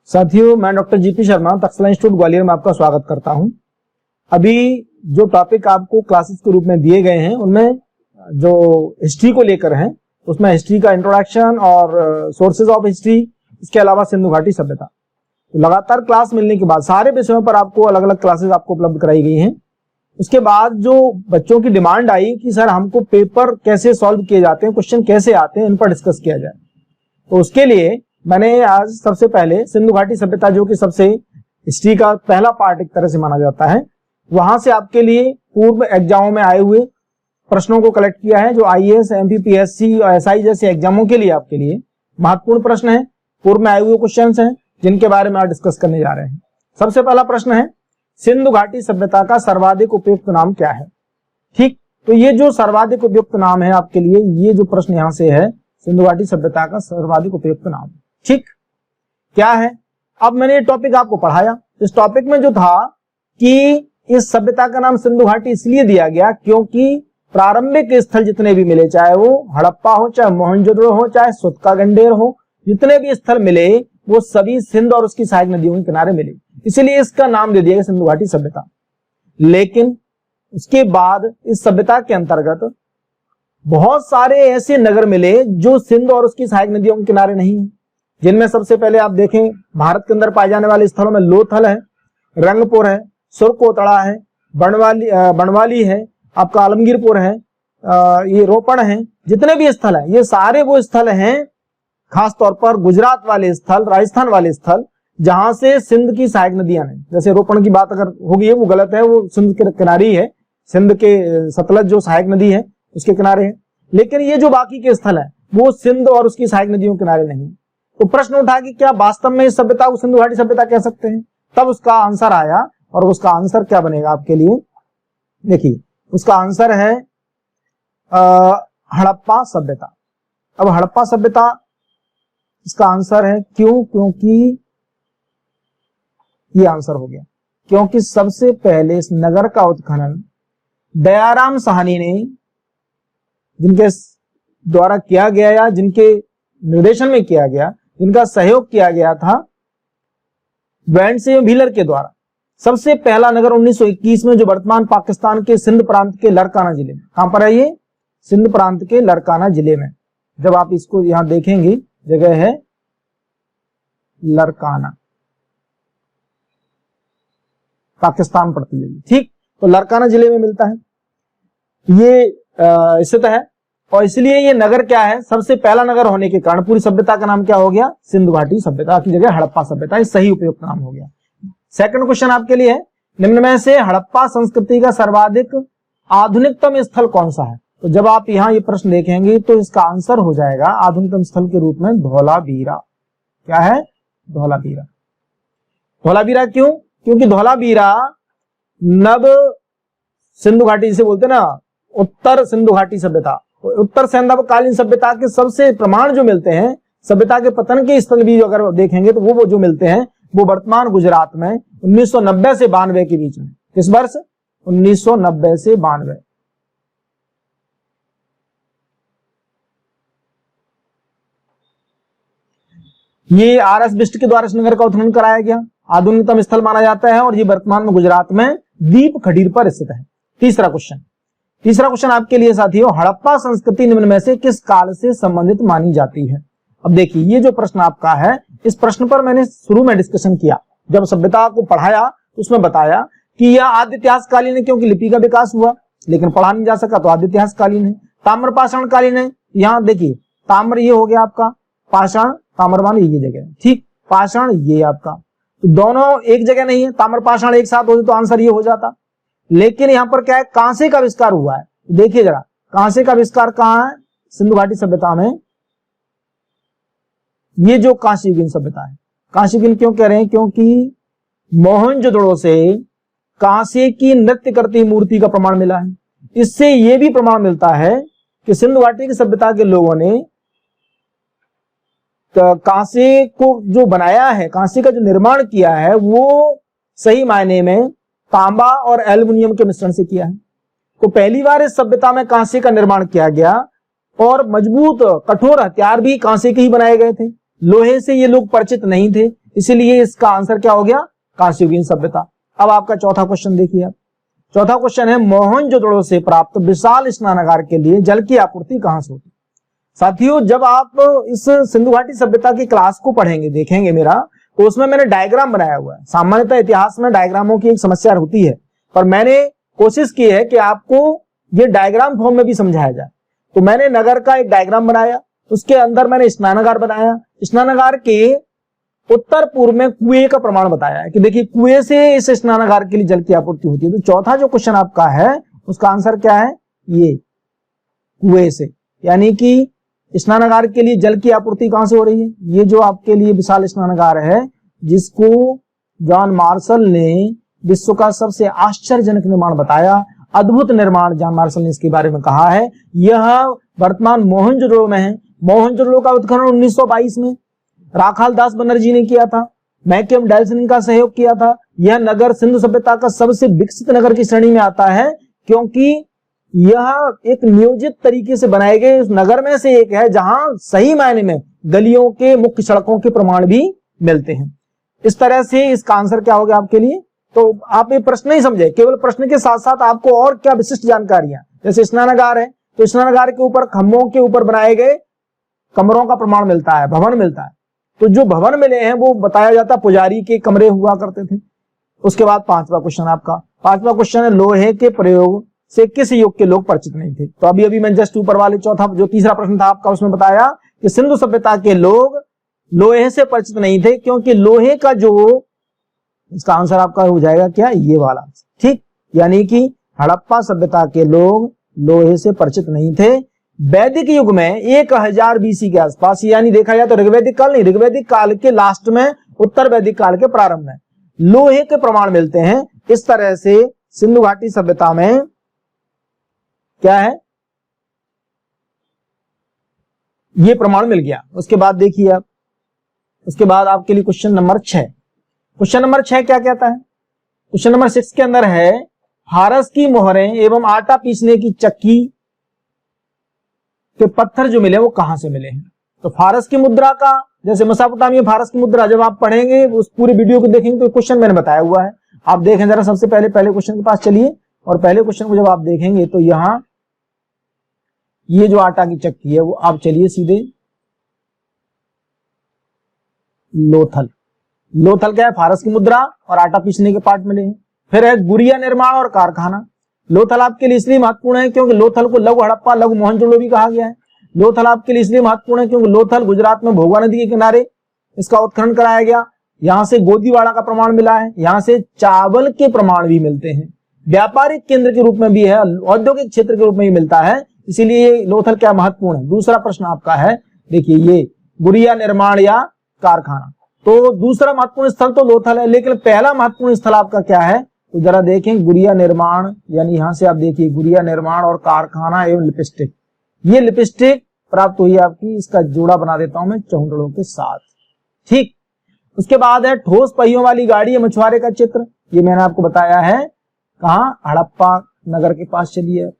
साथियों, मैं doctor GP Sharma Takshashila institute Gwalior में आपका स्वागत करता हूं। अभी जो टॉपिक आपको क्लासेस के रूप में दिए गए हैं उनमें जो हिस्ट्री को लेकर हैं, उसमें हिस्ट्री का इंट्रोडक्शन और सोर्सेज ऑफ हिस्ट्री, इसके अलावा सिंधु घाटी सभ्यता। तो लगातार क्लास मिलने के बाद सारे विषयों पर आपको अलग अलग क्लासेस आपको उपलब्ध कराई गई हैं। उसके बाद जो बच्चों की डिमांड आई कि सर हमको पेपर कैसे सॉल्व किए जाते हैं, क्वेश्चन कैसे आते हैं, इन पर डिस्कस किया जाए। तो उसके लिए मैंने आज सबसे पहले सिंधु घाटी सभ्यता, जो कि सबसे हिस्ट्री का पहला पार्ट एक तरह से माना जाता है, वहां से आपके लिए पूर्व एग्जामों में आए हुए प्रश्नों को कलेक्ट किया है, जो आईएएस, एमपीपीएससी और एसआई जैसे एग्जामों के लिए आपके लिए महत्वपूर्ण प्रश्न है, पूर्व में आए हुए क्वेश्चंस हैं, जिनके बारे में आज डिस्कस करने जा रहे हैं। सबसे पहला प्रश्न है, सिंधु घाटी सभ्यता का सर्वाधिक उपयुक्त नाम क्या है? ठीक, तो ये जो सर्वाधिक उपयुक्त नाम है आपके लिए, ये जो प्रश्न यहां से है, सिंधु घाटी सभ्यता का सर्वाधिक उपयुक्त नाम, ठीक क्या है? अब मैंने ये टॉपिक आपको पढ़ाया। इस टॉपिक में जो था कि इस सभ्यता का नाम सिंधु घाटी इसलिए दिया गया क्योंकि प्रारंभिक स्थल जितने भी मिले, चाहे वो हड़प्पा हो, चाहे मोहनजोदड़ो हो, चाहे सुतका गंडेर हो, जितने भी स्थल मिले वो सभी सिंध और उसकी सहायक नदियों के किनारे मिले, इसलिए इसका नाम दे दिया गया सिंधु घाटी सभ्यता। लेकिन उसके बाद इस सभ्यता के अंतर्गत बहुत सारे ऐसे नगर मिले जो सिंध और उसकी सहायक नदियों के किनारे नहीं है, जिनमें सबसे पहले आप देखें भारत के अंदर पाए जाने वाले स्थलों में लोथल है, रंगपुर है, सुरकोतड़ा है, बनवाली है, आपका आलमगीरपुर है, ये रोपड़ है। जितने भी स्थल हैं, ये सारे वो स्थल हैं, खास तौर पर गुजरात वाले स्थल, राजस्थान वाले स्थल, जहां से सिंध की सहायक नदियां नहीं। जैसे रोपड़ की बात अगर होगी वो गलत है, वो सिंध के किनारे ही है, सिंध के सतलज जो सहायक नदी है उसके किनारे है। लेकिन ये जो बाकी के स्थल है वो सिंध और उसकी सहायक नदियों के किनारे नहीं। तो प्रश्न उठा कि क्या वास्तव में इस सभ्यता को सिंधु घाटी सभ्यता कह सकते हैं? तब उसका आंसर आया, और उसका आंसर क्या बनेगा आपके लिए, देखिए उसका आंसर है हड़प्पा सभ्यता। अब हड़प्पा सभ्यता इसका आंसर है, क्यों? क्योंकि ये आंसर हो गया क्योंकि सबसे पहले इस नगर का उत्खनन दयाराम साहनी ने, जिनके द्वारा किया गया या जिनके निर्देशन में किया गया, जिनका सहयोग किया गया था बैंड से व्हीलर के द्वारा। सबसे पहला नगर 1921 में, जो वर्तमान पाकिस्तान के सिंध प्रांत के लरकाना जिले में, कहां पर है ये? सिंध प्रांत के लरकाना जिले में। जब आप इसको यहां देखेंगे, जगह है लरकाना, पाकिस्तान पड़ती है, ठीक। तो लरकाना जिले में मिलता है, ये स्थित है, और इसलिए ये नगर क्या है, सबसे पहला नगर होने के कारण पूरी सभ्यता का नाम क्या हो गया? सिंधु घाटी सभ्यता की जगह हड़प्पा सभ्यता, ये सही उपयुक्त नाम हो गया। सेकंड क्वेश्चन आपके लिए है, निम्न में से हड़प्पा संस्कृति का सर्वाधिक आधुनिकतम स्थल कौन सा है? तो जब आप यहाँ ये प्रश्न देखेंगे तो इसका आंसर हो जाएगा आधुनिकतम स्थल के रूप में धौलावीरा। क्या है? धौलावीरा। धौलावीरा क्यों? क्योंकि धौलावीरा नव सिंधु घाटी जिसे बोलते ना, उत्तर सिंधु घाटी सभ्यता, उत्तर सैंधवकालीन सभ्यता के सबसे प्रमाण जो मिलते हैं, सभ्यता के पतन के स्थल भी अगर देखेंगे तो वो जो मिलते हैं वो वर्तमान गुजरात में 1990 से 92 के बीच में। किस वर्ष? 1990 से 92। ये आर.एस. बिष्ट के द्वारा इस नगर का उत्खनन कराया गया, आधुनिकतम स्थल माना जाता है, और ये वर्तमान में गुजरात में दीप खडीर पर स्थित है। तीसरा क्वेश्चन आपके लिए साथियों, हड़प्पा संस्कृति निम्न में से किस काल से संबंधित मानी जाती है? अब देखिए ये जो प्रश्न आपका है, इस प्रश्न पर मैंने शुरू में डिस्कशन किया, जब सभ्यता को पढ़ाया उसमें बताया कि यह आद्य इतिहासकालीन है, क्योंकि लिपि का विकास हुआ लेकिन पढ़ा नहीं जा सका, तो आद्य इतिहासकालीन है। ताम्र पाषाण कालीन है, यहाँ देखिए ताम्र ये हो गया आपका, पाषाण ताम्रवान ये जगह, ठीक, पाषाण ये आपका, तो दोनों एक जगह नहीं है, ताम्र पाषाण एक साथ होते तो आंसर ये हो जाता। लेकिन यहाँ पर क्या है, कांसे का आविष्कार हुआ है। देखिए जरा, कांसे का आविष्कार कहाँ है? सिंधु घाटी सभ्यता में। ये जो कांस्ययुगीन सभ्यता है, कांस्ययुगीन क्यों कह रहे हैं? क्योंकि मोहनजोदड़ो से कांसे की नृत्य करती मूर्ति का प्रमाण मिला है। इससे यह भी प्रमाण मिलता है कि सिंधु घाटी की सभ्यता के लोगों ने कांसे को जो बनाया है, कांसे का जो निर्माण किया है, वो सही मायने में तांबा और एल्युमिनियम के मिश्रण से किया है। तो पहली बार इस सभ्यता में कांसे का निर्माण किया गया, और मजबूत कठोर हथियार भी कांसे के ही बनाए गए थे। लोहे से ये लोग परिचित नहीं थे, इसीलिए इसका आंसर क्या हो गया, कांस्ययुगीन सभ्यता। अब आपका चौथा क्वेश्चन देखिए आप। चौथा क्वेश्चन है मोहनजोदड़ो से प्राप्त विशाल स्नानागार के लिए जल की आपूर्ति कहां से होती। साथियों, जब आप इस सिंधु घाटी सभ्यता की क्लास को पढ़ेंगे, देखेंगे मेरा, तो उसमें मैंने डायग्राम बनाया हुआ है। सामान्यतः इतिहास में डायग्रामों की एक समस्या होती है, पर मैंने कोशिश की है कि आपको ये डायग्राम फॉर्म में भी समझाया जाए। तो मैंने नगर का एक डायग्राम बनाया, उसके अंदर मैंने स्नानागार बनाया। स्नानागार के उत्तर पूर्व में कुएं का प्रमाण बताया है कि देखिए कुएं से इस स्नानागार के लिए जल की आपूर्ति होती है। तो चौथा जो क्वेश्चन आपका है उसका आंसर क्या है, ये कुएं से, यानी कि स्नानागार के लिए जल की आपूर्ति कहां से हो रही है। ये जो आपके लिए विशाल स्नानागार है, जिसको जॉन मार्शल ने विश्व का सबसे आश्चर्यजनक निर्माण बताया, अद्भुत निर्माण जॉन मार्शल ने इसके बारे में कहा है, यह वर्तमान मोहनजोदड़ो में है। मोहनजोदड़ो का उत्खनन 1922 में राखाल दास बनर्जी ने किया था, मैकेम डेल्सन ने का सहयोग किया था। यह नगर सिंधु सभ्यता का सबसे विकसित नगर की श्रेणी में आता है, क्योंकि यह एक नियोजित तरीके से बनाए गए उस नगर में से एक है जहां सही मायने में गलियों के, मुख्य सड़कों के प्रमाण भी मिलते हैं। इस तरह से इसका आंसर क्या हो गया आपके लिए। तो आप ये प्रश्न नहीं समझे, केवल प्रश्न के साथ साथ आपको और क्या विशिष्ट जानकारियां, जैसे स्नानागार है तो स्नानागार के ऊपर खंभों के ऊपर बनाए गए कमरों का प्रमाण मिलता है, भवन मिलता है। तो जो भवन मिले हैं वो बताया जाता पुजारी के कमरे हुआ करते थे। उसके बाद पांचवा क्वेश्चन आपका, पांचवा क्वेश्चन है लोहे के प्रयोग से किस युग के लोग परिचित नहीं थे। तो अभी मैं जस्ट ऊपर वाले चौथा जो तीसरा प्रश्न था आपका, उसमें बताया कि सिंधु सभ्यता के लोग लोहे से परिचित नहीं थे, क्योंकि लोहे का जो, इसका आंसर आपका हो जाएगा क्या, ये वाला, ठीक। यानी कि हड़प्पा सभ्यता के लोग लोहे से परिचित नहीं थे। वैदिक युग में 1000 BC के आसपास, यानी देखा जाए तो ऋग्वैदिक काल नहीं, ऋग्वैदिक काल के लास्ट में, उत्तर वैदिक काल के प्रारंभ में लोहे के प्रमाण मिलते हैं। इस तरह से सिंधु घाटी सभ्यता में क्या है, ये प्रमाण मिल गया। उसके बाद देखिए आप, उसके बाद आपके लिए क्वेश्चन नंबर 6। क्वेश्चन नंबर 6 क्या कहता है, क्वेश्चन नंबर 6 के अंदर है फारस की मोहरें एवं आटा पीसने की चक्की के पत्थर जो मिले वो कहां से मिले हैं। तो फारस की मुद्रा का, जैसे मेसोपोटामिया फारस की मुद्रा, जब आप पढ़ेंगे उस पूरे वीडियो को देखेंगे तो क्वेश्चन मैंने बताया हुआ है, आप देखें जरा। सबसे पहले क्वेश्चन के पास चलिए, और पहले क्वेश्चन को जब आप देखेंगे तो यहां ये जो आटा की चक्की है वो आप चलिए सीधे लोथल। लोथल क्या है, फारस की मुद्रा और आटा पीसने के पार्ट मिले हैं। फिर है गुड़िया निर्माण और कारखाना। लोथल आपके लिए इसलिए महत्वपूर्ण है क्योंकि लोथल को लघु हड़प्पा, लघु मोहनजोदड़ो भी कहा गया है। लोथल आपके लिए इसलिए महत्वपूर्ण है क्योंकि लोथल गुजरात में भोगवा नदी के किनारे इसका उत्खनन कराया गया। यहां से गोदीवाड़ा का प्रमाण मिला है, यहां से चावल के प्रमाण भी मिलते हैं। व्यापारिक केंद्र के रूप में भी है, औद्योगिक क्षेत्र के रूप में भी मिलता है, इसीलिए लोथल क्या महत्वपूर्ण है। दूसरा प्रश्न आपका है, देखिए ये गुड़िया निर्माण या कारखाना, तो दूसरा महत्वपूर्ण स्थल तो लोथल है, लेकिन पहला महत्वपूर्ण स्थल आपका क्या है, तो जरा देखें गुड़िया निर्माण, यानी यहां से आप देखिए गुड़िया निर्माण और कारखाना एवं लिपस्टिक, ये लिपस्टिक प्राप्त हुई आपकी, इसका जोड़ा बना देता हूं मैं चौंदड़ों के साथ, ठीक। उसके बाद है ठोस पहियों वाली गाड़ी मछुआरे का चित्र, ये मैंने आपको बताया है कहां, हड़प्पा नगर के पास चलिए।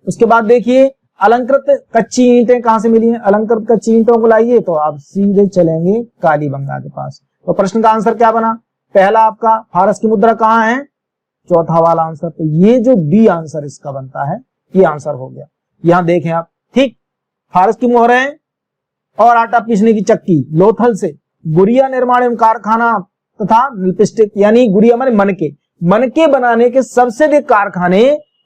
उसके बाद देखिए अलंकृत कच्ची ईंटें कहां से मिली हैं, अलंकृत कच्ची ईंटों को लाइए तो आप सीधे चलेंगे कालीबंगा के पास। तो प्रश्न का आंसर क्या बना, पहला आपका फारस की मुद्रा कहां है, चौथा वाला आंसर, तो ये जो बी आंसर इसका बनता है ये आंसर हो गया। यहां देखें आप, ठीक, फारस की मोहरें और आटा पीसने की चक्की लोथल से, गुड़िया निर्माण एवं कारखाना तथा लिपस्टिक, यानी गुड़िया माने मनके बनाने के सबसे अधिक कारखाने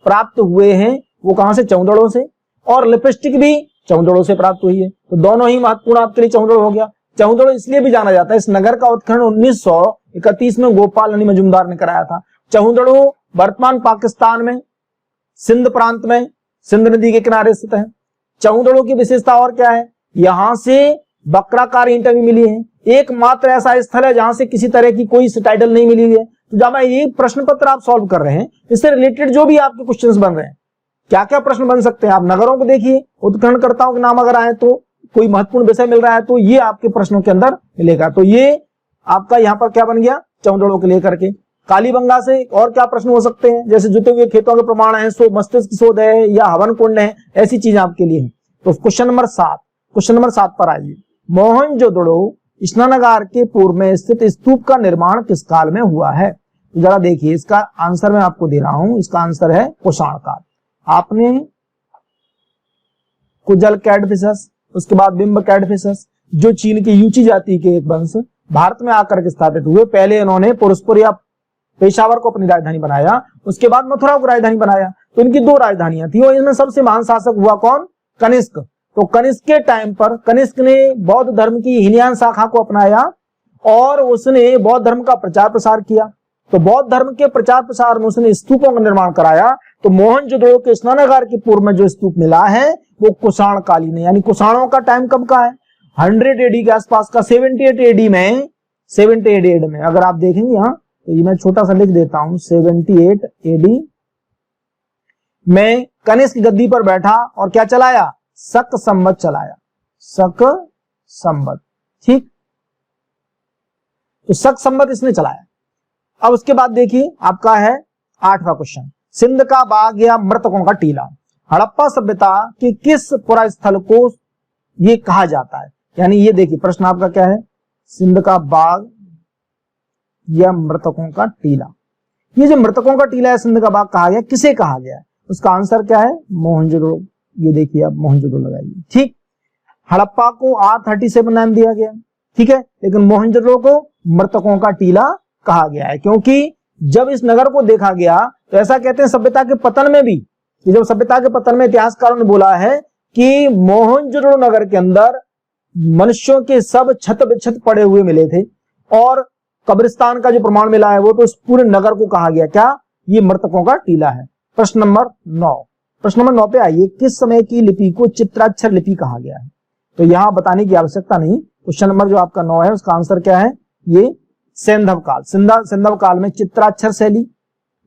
प्राप्त हुए हैं, वो कहां से, चौंदड़ों से, और लिपस्टिक भी चौंदड़ों से प्राप्त हुई है। तो दोनों ही महत्वपूर्ण आपके लिए चौंदड़ हो गया। चौंदड़ इसलिए भी जाना जाता है, इस नगर का उत्खनन 1931 में गोपाल रानी मजूमदार ने कराया था। चौंदड़ो वर्तमान पाकिस्तान में सिंध प्रांत में सिंध नदी के किनारे स्थित है। चौंदड़ो की विशेषता और क्या है, यहां से वक्राकार ईंटें भी मिली हैं, एकमात्र ऐसा स्थल है जहां से किसी तरह की कोई टाइटल नहीं मिली है। तो जब ये प्रश्न पत्र आप सॉल्व कर रहे हैं, इससे रिलेटेड जो भी आपके क्वेश्चंस बन रहे हैं, क्या क्या प्रश्न बन सकते हैं, आप नगरों को देखिए, उत्खननकर्ताओं के नाम अगर आए तो कोई महत्वपूर्ण विषय मिल रहा है तो ये आपके प्रश्नों के अंदर मिलेगा। तो ये आपका यहाँ पर क्या बन गया, चौंदड़ों को लेकर के। कालीबंगा से और क्या प्रश्न हो सकते हैं, जैसे जुते हुए खेतों के प्रमाण है, सो मस्तिष्क शोध है या हवन कुंड है, ऐसी चीजें आपके लिए है। तो क्वेश्चन नंबर 7 पर आइए, मोहनजोदड़ो स्नानागार के पूर्व में स्थित स्तूप का निर्माण किस काल में हुआ है? तो जरा देखिए, इसका आंसर मैं आपको दे रहा हूं। इसका आंसर है कुषाण काल। आपने कुजल कैडफिसस, उसके बाद बिंब कैडफिसस, जो चीन की यूची जाति के एक वंश भारत में आकर के स्थापित हुए। पहले इन्होंने पुरस्पुर या पेशावर को अपनी राजधानी बनाया, उसके बाद मथुरा को राजधानी बनाया। तो इनकी दो राजधानियां थी और इनमें सबसे महान शासक हुआ कौन? कनिष्क। तो कनिष्क के टाइम पर कनिष्क ने बौद्ध धर्म की हीनयान शाखा को अपनाया और उसने बौद्ध धर्म का प्रचार प्रसार किया। तो बौद्ध धर्म के प्रचार प्रसार में उसने स्तूपों का निर्माण कराया। तो मोहनजोदड़ो के स्नानागार के पूर्व में जो स्तूप मिला है वो कुषाण कालीन है। यानी कुषाणों का टाइम कब का है? 100 एडी के आसपास का। 78 एडी में अगर आप देखेंगे यहाँ, तो ये मैं छोटा सा लिख देता हूं, 78 एडी में कनिष्क गद्दी पर बैठा और क्या चलाया? शक संवत चलाया। शक संवत, ठीक। तो शक संवत इसने चलाया। अब उसके बाद देखिए आपका है 8वां क्वेश्चन, सिंध का बाग या मृतकों का टीला हड़प्पा सभ्यता के किस पुरा स्थल को ये कहा जाता है? यानी ये देखिए प्रश्न आपका क्या है, सिंध का बाग या मृतकों का टीला। ये जो मृतकों का टीला है, सिंध का बाग कहा गया, किसे कहा गया है? उसका आंसर क्या है? मोहनजोदड़ो। ये देखिए आप मोहनजोदड़ो लगाइए, ठीक। हड़प्पा को R37 नाम दिया गया, ठीक है, लेकिन मोहनजोदड़ो को मृतकों का टीला कहा गया है, क्योंकि जब इस नगर को देखा गया तो ऐसा कहते हैं सभ्यता के पतन में भी, जब सभ्यता के पतन में इतिहासकारों ने बोला है कि मोहनजोदड़ो नगर के अंदर मनुष्यों के सब छत बिछत पड़े हुए मिले थे और कब्रिस्तान का जो प्रमाण मिला है वो तो इस पूरे नगर को कहा गया क्या? ये मृतकों का टीला है। प्रश्न नंबर 9 पे आइए, किस समय की लिपि को चित्राक्षर लिपि कहा गया है? तो यहां बताने की आवश्यकता नहीं। क्वेश्चन नंबर जो आपका 9 है उसका आंसर क्या है? ये सैंधव काल। सैंधव काल में चित्राक्षर शैली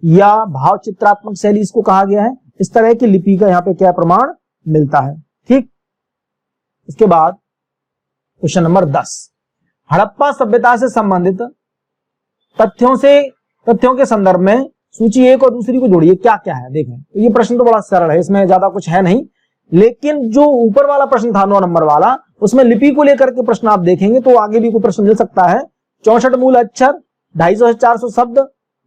या भाव चित्रात्मक शैली इसको कहा गया है। इस तरह की लिपि का यहाँ पे क्या प्रमाण मिलता है, ठीक। इसके बाद क्वेश्चन नंबर 10, हड़प्पा सभ्यता से संबंधित तथ्यों के संदर्भ में सूची एक और दूसरी को जोड़िए, क्या क्या है? देखें, तो ये प्रश्न तो बड़ा सरल है, इसमें ज्यादा कुछ है नहीं, लेकिन जो ऊपर वाला प्रश्न था 9 नंबर वाला, उसमें लिपि को लेकर के प्रश्न आप देखेंगे तो आगे भी कोई प्रश्न मिल सकता है। 64 मूल अक्षर, 250 से 400 शब्द,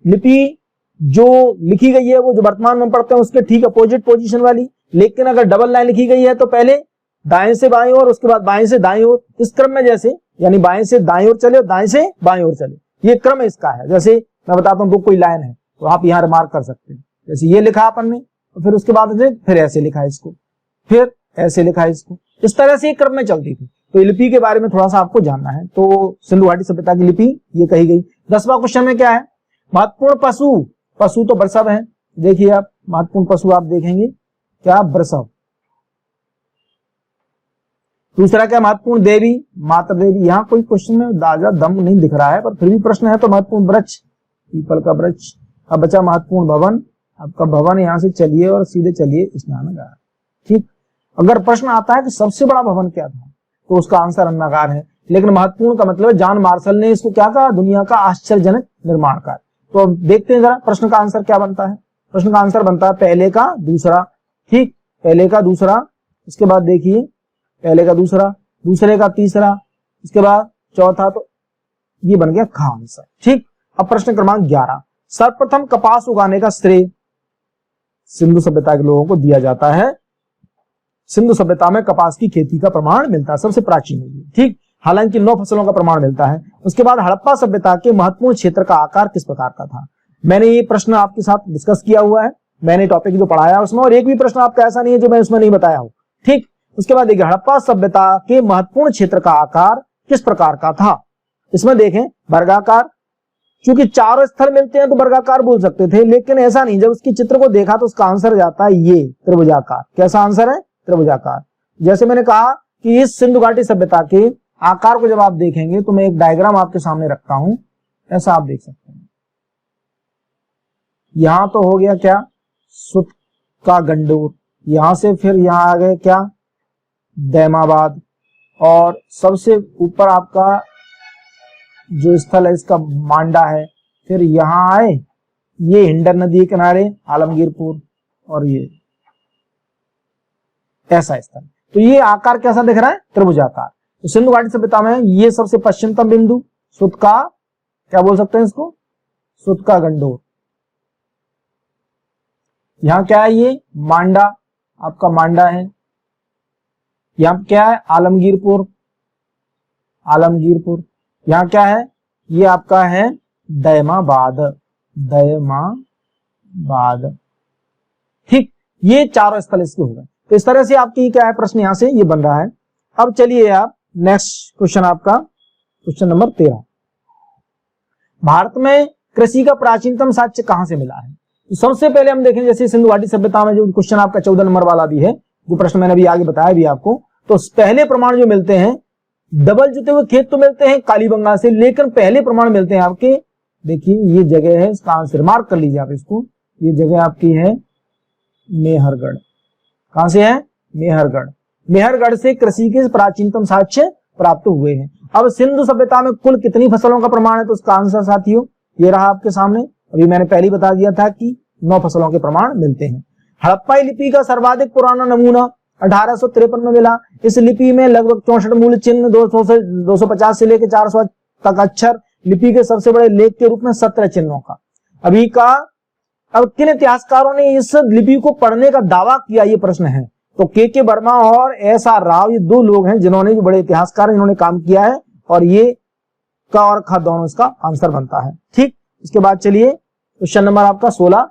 लिपि जो लिखी गई है वो जो वर्तमान में पढ़ते हैं उसके ठीक अपोजिट पोजीशन वाली, लेकिन अगर डबल लाइन लिखी गई है तो पहले दाएं से बाएं ओर, उसके बाद बाएं से दाएं ओर, इस क्रम में, जैसे यानी बाएं से दाएं ओर चले और दाएं से बाएं ओर चले, ये क्रम इसका है। जैसे मैं बताता हूं, कोई लाइन है तो आप यहाँ रिमार्क कर सकते हैं, जैसे ये लिखा अपन ने, तो फिर उसके बाद फिर ऐसे लिखा है इसको, फिर ऐसे लिखा है इसको, इस तरह से क्रम में चलती थी। तो लिपि के बारे में थोड़ा सा आपको जानना है। तो सिंधु घाटी सभ्यता की लिपि ये कही गई। 10वां क्वेश्चन में क्या है? महत्वपूर्ण पशु तो वृषभ है। देखिए आप, महत्वपूर्ण पशु आप देखेंगे क्या? वृषभ। दूसरा क्या? महत्वपूर्ण देवी, मातृ देवी। यहाँ कोई क्वेश्चन में दाजा दम नहीं दिख रहा है, पर फिर भी प्रश्न है। तो महत्वपूर्ण वृक्ष, पीपल का वृक्ष। अब बचा महत्वपूर्ण भवन। आपका भवन यहाँ से चलिए और सीधे चलिए स्नानागार, ठीक। अगर प्रश्न आता है कि सबसे बड़ा भवन क्या था, तो उसका आंसर अन्नागार है। लेकिन महत्वपूर्ण का मतलब जॉन मार्शल ने इसको क्या कहा? दुनिया का आश्चर्यजनक निर्माण कार्य। तो अब देखते हैं जरा प्रश्न का आंसर क्या बनता है। प्रश्न का आंसर बनता है पहले का दूसरा, ठीक, पहले का दूसरा। इसके बाद देखिए पहले का दूसरा, दूसरे का तीसरा, इसके बाद चौथा, तो ये बन गया खा आंसर, ठीक। अब प्रश्न क्रमांक 11, सर्वप्रथम कपास उगाने का श्रेय सिंधु सभ्यता के लोगों को दिया जाता है। सिंधु सभ्यता में कपास की खेती का प्रमाण मिलता है, सबसे प्राचीन है, ठीक। हालांकि 9 फसलों का प्रमाण मिलता है। उसके बाद हड़प्पा सभ्यता के महत्वपूर्ण क्षेत्र का आकार किस प्रकार का था? मैंने ये प्रश्न आपके साथ डिस्कस किया हुआ है, मैंने टॉपिक जो पढ़ाया उसमें, और एक भी प्रश्न आपका ऐसा नहीं है जो मैं उसमें नहीं बताया हूं, ठीक। उसके बाद देखिए हड़प्पा सभ्यता के महत्वपूर्ण क्षेत्र का आकार किस प्रकार का था? इसमें देखें वर्गाकार, क्योंकि चारों स्थल मिलते हैं तो वर्गाकार बोल सकते थे, लेकिन ऐसा नहीं। जब उसके चित्र को देखा तो उसका आंसर जाता है ये त्रिभुजाकार। कैसा आंसर है? त्रिभुजाकार। जैसे मैंने कहा कि इस सिंधु घाटी सभ्यता के आकार को जब आप देखेंगे तो मैं एक डायग्राम आपके सामने रखता हूं, ऐसा आप देख सकते हैं। यहां तो हो गया क्या? सुत का गंडोर, यहां से फिर यहां आ गए क्या? दैमाबाद, और सबसे ऊपर आपका जो स्थल है इसका मांडा है। फिर यहां आए, ये हिंडन नदी के किनारे आलमगीरपुर, और ये ऐसा स्थल। तो ये आकार कैसा दिख रहा है? त्रिभुजाकार। तो सिंधु घाटी सभ्यता में ये सबसे पश्चिमतम बिंदु सुत का, क्या बोल सकते हैं इसको, सुत का गंडोर। यहां क्या है, ये मांडा, आपका मांडा है। यहां क्या है, आलमगीरपुर, आलमगीरपुर। यहां क्या है, ये आपका है दयमाबाद, दयमाबाद। ठीक, ये चारों स्थल इसके हो गए। तो इस तरह से आपकी क्या है, प्रश्न यहां से ये बन रहा है। अब चलिए आप नेक्स्ट क्वेश्चन, आपका क्वेश्चन नंबर 13। भारत में कृषि का प्राचीनतम साक्ष्य कहां से मिला है? तो सबसे पहले हम देखें, जैसे सिंधु घाटी सभ्यता में जो क्वेश्चन आपका 14 नंबर वाला भी है, जो प्रश्न मैंने अभी आगे बताया भी आपको, तो पहले प्रमाण जो मिलते हैं, डबल जुते हुए खेत तो मिलते हैं कालीबंगा से, लेकिन पहले प्रमाण मिलते हैं आपके, देखिए ये जगह है, इसका आंसर मार्क कर लीजिए आप इसको, ये जगह आपकी है मेहरगढ़। कहां से है, मेहरगढ़। मेहरगढ़ से कृषि के प्राचीनतम साक्ष्य प्राप्त हुए हैं। अब सिंधु सभ्यता में कुल कितनी फसलों का प्रमाण है, तो उसका आंसर साथियों ये रहा आपके सामने। अभी मैंने पहले ही बता दिया था कि 9 फसलों के प्रमाण मिलते हैं। हड़प्पाई लिपि का सर्वाधिक पुराना नमूना 1853 में मिला। इस लिपि में लगभग 64 मूल चिन्ह, 250 से लेकर 400 तक अक्षर, लिपि के सबसे बड़े लेख के रूप में 17 चिन्हों का अभी का। अब किन इतिहासकारों ने इस लिपि को पढ़ने का दावा किया, ये प्रश्न है। तो के वर्मा और एस.आर. राव, ये 2 लोग हैं जिन्होंने, जो बड़े इतिहासकार, इन्होंने काम किया है, और ये का और खा दोनों इसका आंसर बनता है। ठीक, इसके बाद चलिए क्वेश्चन नंबर आपका 16।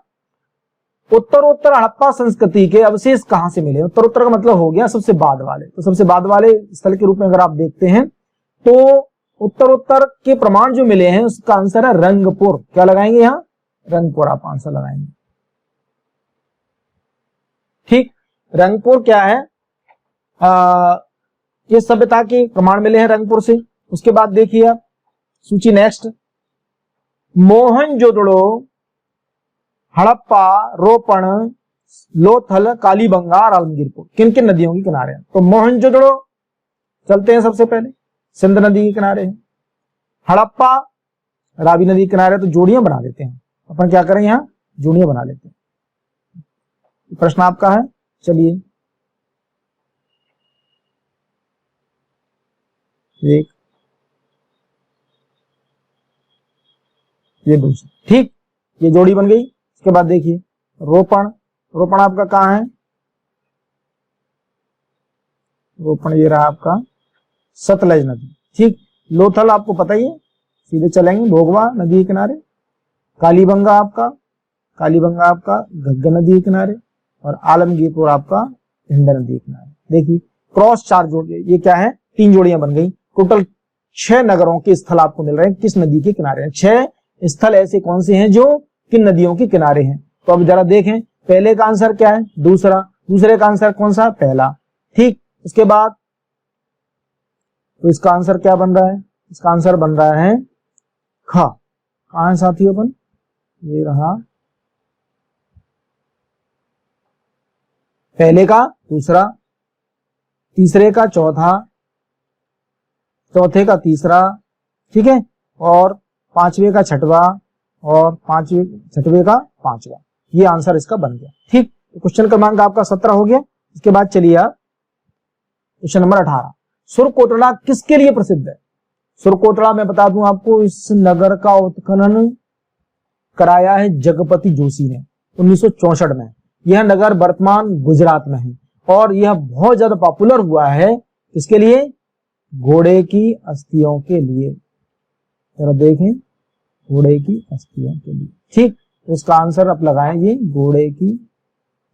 उत्तरोत्तर हड़प्पा संस्कृति के अवशेष कहां से मिले? उत्तरोत्तर का मतलब हो गया सबसे बाद वाले। तो सबसे बाद वाले स्थल के रूप में अगर आप देखते हैं, तो उत्तरोत्तर के प्रमाण जो मिले हैं, उसका आंसर है रंगपुर। क्या लगाएंगे यहां, रंगपुर आप आंसर लगाएंगे। ठीक, रंगपुर क्या है, ये सभ्यता के प्रमाण मिले हैं रंगपुर से। उसके बाद देखिए आप सूची नेक्स्ट, मोहनजोदड़ो, हड़प्पा, रोपण, लोथल, कालीबंगा और आलमगीरपुर किन किन नदियों के किनारे हैं? तो मोहनजोदड़ो चलते हैं, सबसे पहले सिंध नदी के किनारे है। हड़प्पा रावी नदी के किनारे, तो जोड़ियां बना देते हैं अपन, क्या करें यहां जोड़ियां बना लेते हैं। प्रश्न आपका है, चलिए एक, ये दूसरी। ठीक, ये जोड़ी बन गई। इसके बाद देखिए रोपण, रोपण आपका कहां है, रोपण ये रहा आपका सतलज नदी। ठीक, लोथल आपको पता ही है, सीधे चलेंगे भोगवा नदी के किनारे। कालीबंगा आपका घग्गर नदी के किनारे, और आलमगीरपुर आपका हिंडा नदी के किनारे। देखिए क्रॉस 4 जोड़ियां, ये क्या है, 3 जोड़ियां बन गई। टोटल 6 नगरों के स्थल आपको मिल रहे हैं, किस नदी के किनारे हैं। 6 स्थल ऐसे कौन से हैं जो किन नदियों के किनारे हैं? तो अब जरा देखें, पहले का आंसर क्या है, दूसरा, दूसरे का आंसर कौन सा, पहला। ठीक, उसके बाद तो इसका आंसर क्या बन रहा है, इसका आंसर बन रहा है ख। कहां है साथियों अपन, ये रहा पहले का दूसरा, तीसरे का चौथा, चौथे का तीसरा, ठीक है, और पांचवे का छठवा, और छठवे का पांचवा। ये आंसर इसका बन गया। ठीक, तो क्वेश्चन क्रमांक आपका 17 हो गया। इसके बाद चलिए आप क्वेश्चन नंबर 18। सुरकोटड़ा किसके लिए प्रसिद्ध है? सुरकोटड़ा मैं बता दूं आपको, इस नगर का उत्खनन कराया है जगपति जोशी ने 1964 में। यह नगर वर्तमान गुजरात में है, और यह बहुत ज्यादा पॉपुलर हुआ है किसके लिए, घोड़े की अस्थियों के लिए। जरा देखें, घोड़े की अस्थियों के लिए। ठीक, तो इसका आंसर आप लगाएं, ये घोड़े की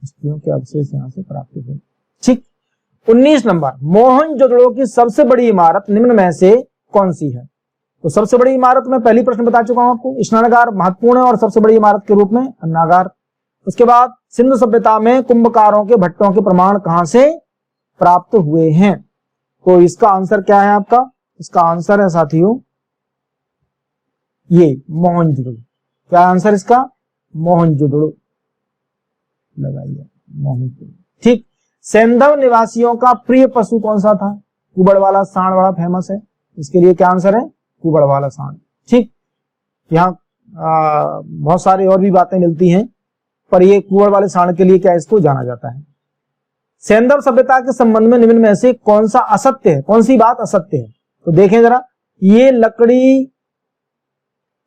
अस्थियों के अवशेष यहां से प्राप्त हुए। ठीक, 19 नंबर, मोहनजोदड़ो की सबसे बड़ी इमारत निम्न में से कौन सी है? तो सबसे बड़ी इमारत में पहली प्रश्न बता चुका हूं आपको, स्नानागार महत्वपूर्ण है और सबसे बड़ी इमारत के रूप में अन्नागार। उसके बाद सिंधु सभ्यता में कुंभकारों के भट्टों के प्रमाण कहां से प्राप्त हुए हैं? तो इसका आंसर क्या है आपका, इसका आंसर है साथियों ये मोहनजोदड़ो। क्या आंसर इसका, मोहनजोदड़ो लगाइए, मोहनजोदड़ो। ठीक, सेंधव निवासियों का प्रिय पशु कौन सा था? कुबड़ वाला सांड बड़ा फेमस है, इसके लिए क्या आंसर है, कुबड़ वाला सांड। ठीक, यहाँ बहुत सारी और भी बातें मिलती हैं, पर ये कुबड़ वाले सांड के लिए क्या इसको जाना जाता है। सैंधव सभ्यता के संबंध में निम्न में से कौन सा असत्य है, कौन सी बात असत्य है? तो देखें जरा, ये लकड़ी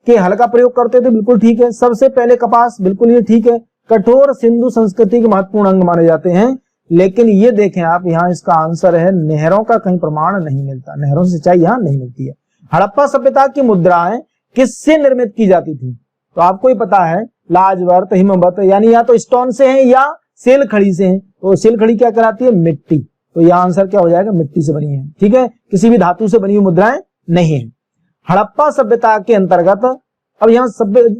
के हल का प्रयोग करते थे, बिल्कुल ठीक है। सबसे पहले कपास, बिल्कुल ये ठीक है। कठोर सिंधु संस्कृति के महत्वपूर्ण अंग माने जाते हैं। लेकिन ये देखें आप, यहाँ इसका आंसर है नहरों का कहीं प्रमाण नहीं मिलता, नहरों से सिंचाई यहाँ नहीं मिलती है। हड़प्पा सभ्यता की मुद्राएं किससे निर्मित की जाती थी? तो आपको ही पता है, लाजवर्त, हिमवत, यानी या तो स्टोन से है या सेल खड़ी से है। तो सेल खड़ी क्या कहलाती है? मिट्टी। तो यह आंसर क्या हो जाएगा? मिट्टी से बनी है, ठीक है, किसी भी धातु से बनी हुई मुद्राएं नहीं है। हड़प्पा सभ्यता के अंतर्गत अब यहाँ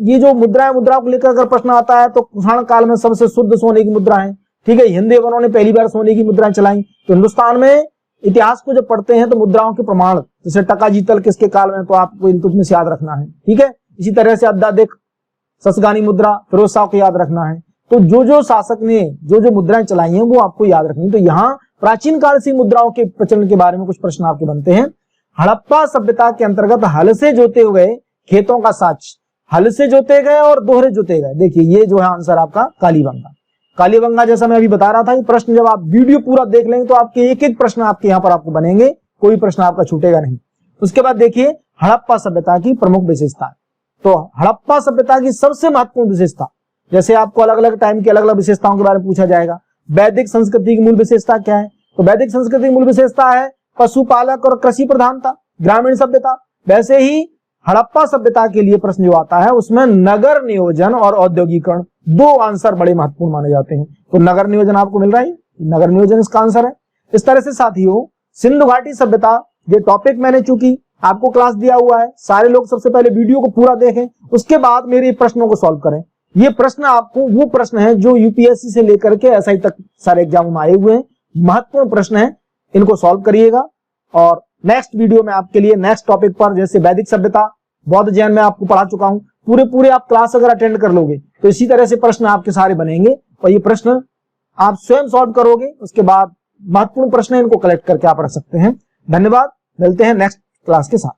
ये जो मुद्राएं, मुद्रा को लेकर अगर प्रश्न आता है तो कुषाण काल में सबसे शुद्ध सोने की मुद्रा है, ठीक है। हिंदुओं ने पहली बार सोने की मुद्राएं चलाई। तो हिंदुस्तान में इतिहास को जब पढ़ते हैं तो मुद्राओं के प्रमाण, जैसे टका जीतल किसके काल में, तो आपको इनमें से याद रखना है, ठीक है। इसी तरह से अद्दादिक, ससगानी मुद्रा, फिरोज शाह को याद रखना है। तो जो शासक ने जो मुद्राएं चलाई हैं वो आपको याद रखनी। तो यहाँ प्राचीन काल से मुद्राओं के प्रचलन के बारे में कुछ प्रश्न आपके बनते हैं। हड़प्पा सभ्यता के अंतर्गत हल से जोते हुए खेतों का साक्ष्य, हल से जोते गए और दोहरे जोते गए। देखिए ये जो है आंसर आपका कालीबंगा। कालीबंगा जैसा मैं अभी बता रहा था, ये प्रश्न जब आप वीडियो पूरा देख लेंगे तो आपके एक एक प्रश्न आपके यहाँ पर आपको बनेंगे, कोई प्रश्न आपका छूटेगा नहीं। उसके बाद देखिए हड़प्पा सभ्यता की प्रमुख विशेषता। तो हड़प्पा सभ्यता की सबसे महत्वपूर्ण विशेषता, जैसे आपको अलग अलग टाइम की अलग अलग विशेषताओं के बारे में पूछा जाएगा। वैदिक संस्कृति की मूल विशेषता क्या है? तो वैदिक संस्कृति की मूल विशेषता है पशुपालक और कृषि प्रधानता, ग्रामीण सभ्यता। वैसे ही हड़प्पा सभ्यता के लिए प्रश्न जो आता है उसमें नगर नियोजन और औद्योगिकरण, दो आंसर बड़े महत्वपूर्ण माने जाते हैं। तो नगर नियोजन आपको मिल रहा है, नगर नियोजन इसका आंसर है। इस तरह से साथियों, सिंधु घाटी सभ्यता, ये टॉपिक मैंने चूंकि आपको क्लास दिया हुआ है, सारे लोग सबसे पहले वीडियो को पूरा देखें, उसके बाद मेरे प्रश्नों को सॉल्व करें। ये प्रश्न आपको वो प्रश्न है जो यूपीएससी से लेकर के एसआई तक सारे एग्जामों में आए हुए हैं, महत्वपूर्ण प्रश्न है, इनको सॉल्व करिएगा। और नेक्स्ट वीडियो में आपके लिए नेक्स्ट टॉपिक पर, जैसे वैदिक सभ्यता, बौद्ध जैन में आपको पढ़ा चुका हूं, पूरे आप क्लास अगर अटेंड कर लोगे तो इसी तरह से प्रश्न आपके सारे बनेंगे और ये प्रश्न आप स्वयं सॉल्व करोगे। उसके बाद महत्वपूर्ण प्रश्न इनको कलेक्ट करके आप रख सकते हैं। धन्यवाद, मिलते हैं नेक्स्ट क्लास के साथ।